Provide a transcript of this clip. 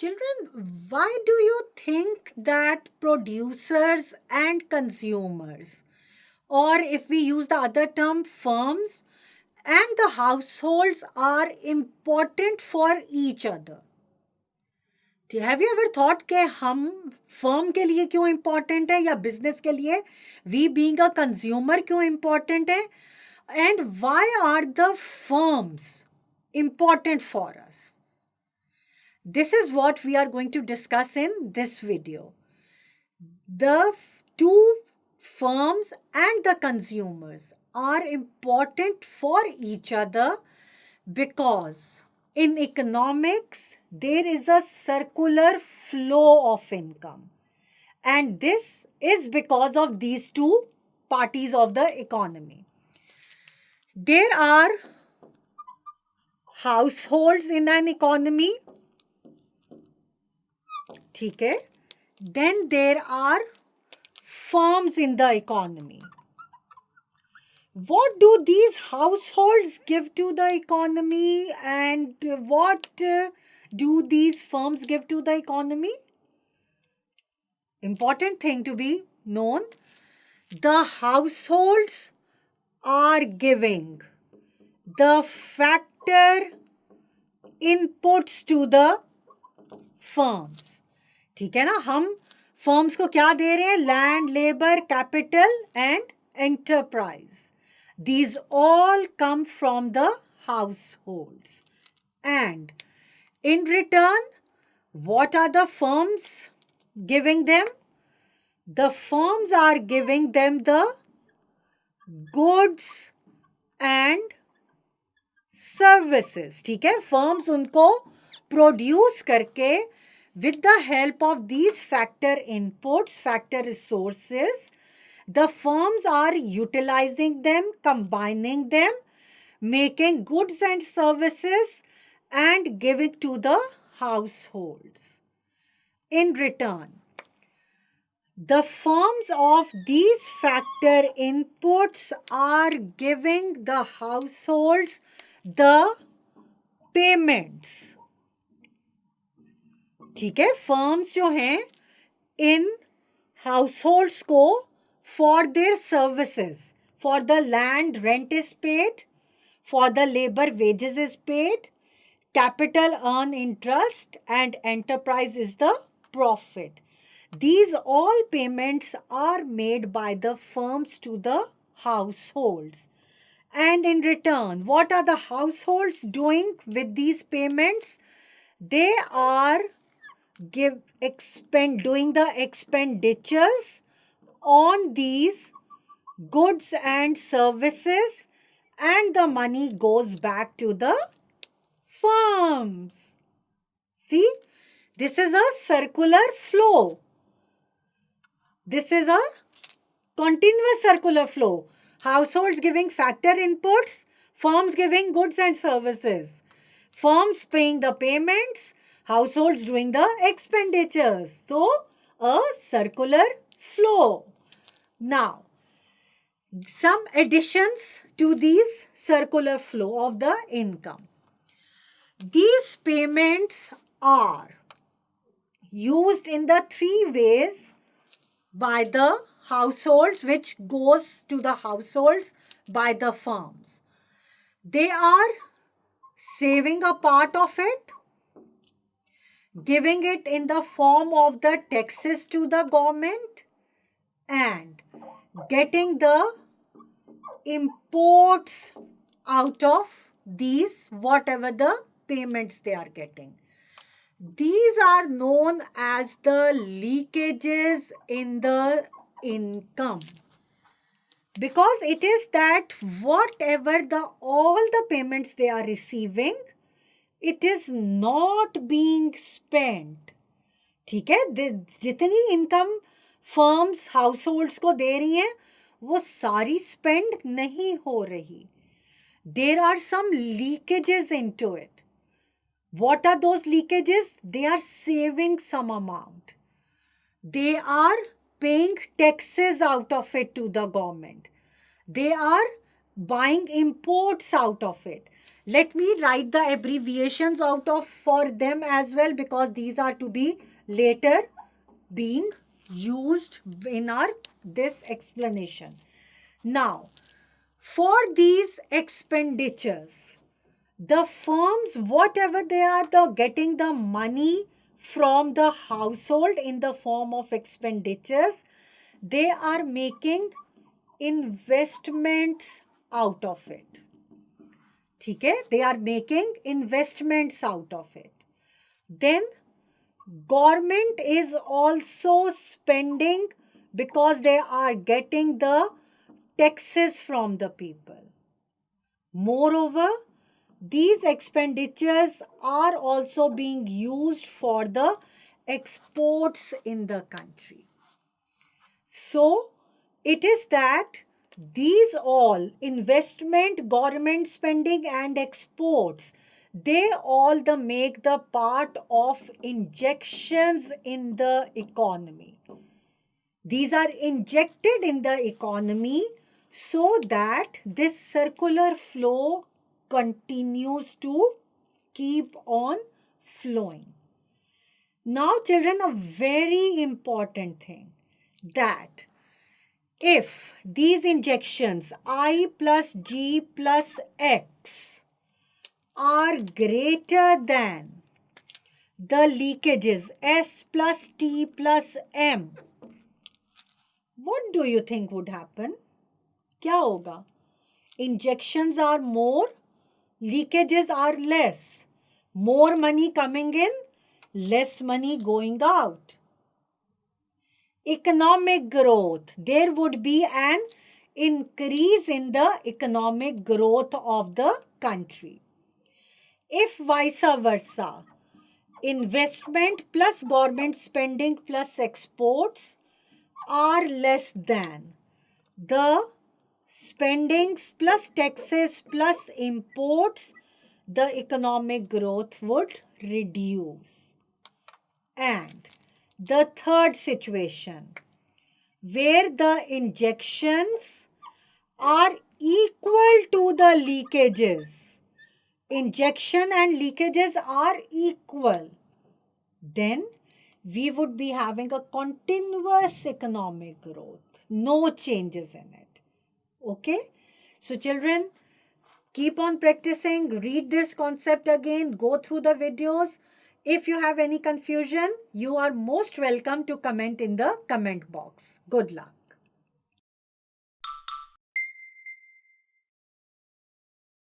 Children, why do you think that producers and consumers, or if we use the other term, firms and the households, are important for each other? Have you ever thought कि हम firm के लिए क्यों important है या business के लिए we being a consumer क्यों इम्पोर्टेंट है and why are the firms important for us? This is what we are going to discuss in this video. The two firms and the consumers are important for each other because in economics there is a circular flow of income, and this is because of these two parties of the economy. There are households in an economy, ठीक है? Then there are firms in the economy. What do these households give to the economy, and what do these firms give to the economy? Important thing to be known. The households are giving the factor inputs to the firms. ठीक है ना? हम firms को क्या दे रहे हैं? Land, labour, capital and enterprise. These all come from the households. And in return, what are the firms giving them? The firms are giving them the goods and services. ठीक है? Firms उनको produce करके with the help of these factor inputs, factor resources, the firms are utilizing them, combining them, making goods and services and giving to the households. In return, the firms of these factor inputs are giving the households the payments. ठीक है? Firms जो हैं इन households को for their services, for the land rent is paid, for the labor wages is paid, capital earn interest, and enterprise is the profit. These all payments are made by the firms to the households. And in return, what are the households doing with these payments? They are doing the expenditures on these goods and services, and the money goes back to the firms. See, this is a circular flow. This is a continuous circular flow. Households giving factor inputs, firms giving goods and services, firms paying the payments, households doing the expenditures. So, a circular flow. Now, some additions to these circular flow of the income. These payments are used in the three ways by the households, which goes to the households by the firms. They are saving a part of it, giving it in the form of the taxes to the government, and getting the imports out of these, whatever the payments they are getting. These are known as the leakages in the income, because it is that whatever all the payments they are receiving, it is not being spent. ठीक है? जितनी income firms households को दे रही हैं वो सारी spend नहीं हो रही. There are some leakages into it. What are those leakages? They are saving some amount. They are paying taxes out of it to the government. They are buying imports out of it. Let me write the abbreviations out of for them as well, because these are to be later being used in our this explanation. Now, for these expenditures, the firms, whatever they are, the getting the money from the household in the form of expenditures, they are making investments out of it. Okay? They are making investments out of it. Then government is also spending because they are getting the taxes from the people. Moreover, these expenditures are also being used for the exports in the country. So, it is that these all investment, government spending and exports, they all make the part of injections in the economy. These are injected in the economy so that this circular flow continues to keep on flowing. Now, children, a very important thing, that if these injections I plus G plus X are greater than the leakages S plus T plus M, what do you think would happen? क्या होगा? Injections are more, leakages are less. More money coming in, less money going out. Economic growth, there would be an increase in the economic growth of the country. If vice versa, investment plus government spending plus exports are less than the spendings plus taxes plus imports, the economic growth would reduce. And the third situation, where the injections are equal to the leakages, injection and leakages are equal, then we would be having a continuous economic growth, no changes in it. Okay? So children, keep on practicing, read this concept again, go through the videos. If you have any confusion, you are most welcome to comment in the comment box. Good luck.